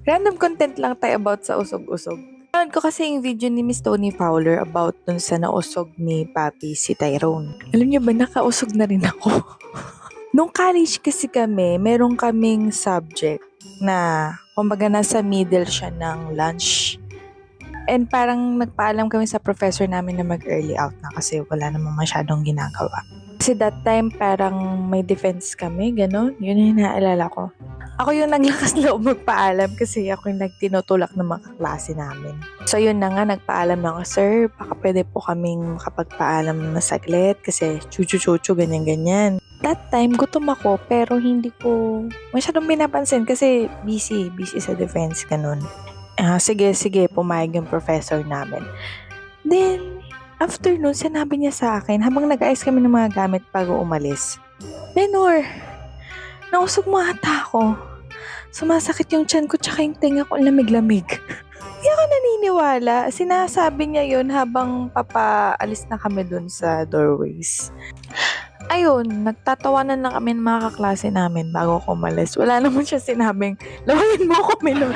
Random content lang tayo about sa usog-usog. Nanood ko kasi yung video ni Miss Tony Fowler about dun sa nausog ni Papi si Tyrone. Alam niyo ba, nakausog na rin ako. Nung college kasi kami, meron kaming subject na kumbaga nasa middle siya ng lunch. And parang nagpaalam kami sa professor namin na mag-early out na kasi wala namang masyadong ginagawa. Kasi that time parang may defense kami, gano'n. Yun yung naalala ko. Ako yung naglakas loob magpaalam kasi ako yung nagtinutulak ng mga klase namin. So yun na nga, nagpaalam na ako, sir, baka pwede po kaming makapagpaalam na saglit kasi chuchu-chuchu, ganyan-ganyan. That time, gutom ako pero hindi ko masyadong pinapansin kasi busy sa defense, ganun. Sige, pumayag yung professor namin. Then, after nun, sinabi niya sa akin, habang nag-ayos kami ng mga gamit bago umalis, Menor, nausog mo ata ako. Sumasakit yung tiyan ko tsaka yung tenga ko lamig-lamig. Hindi ako naniniwala. Sinasabi niya yun habang papaalis na kami dun sa doorways. Ayun, nagtatawanan lang kami ng mga kaklase namin bago ako umalis. Wala naman siya sinabing, lawayin mo ako, Menor.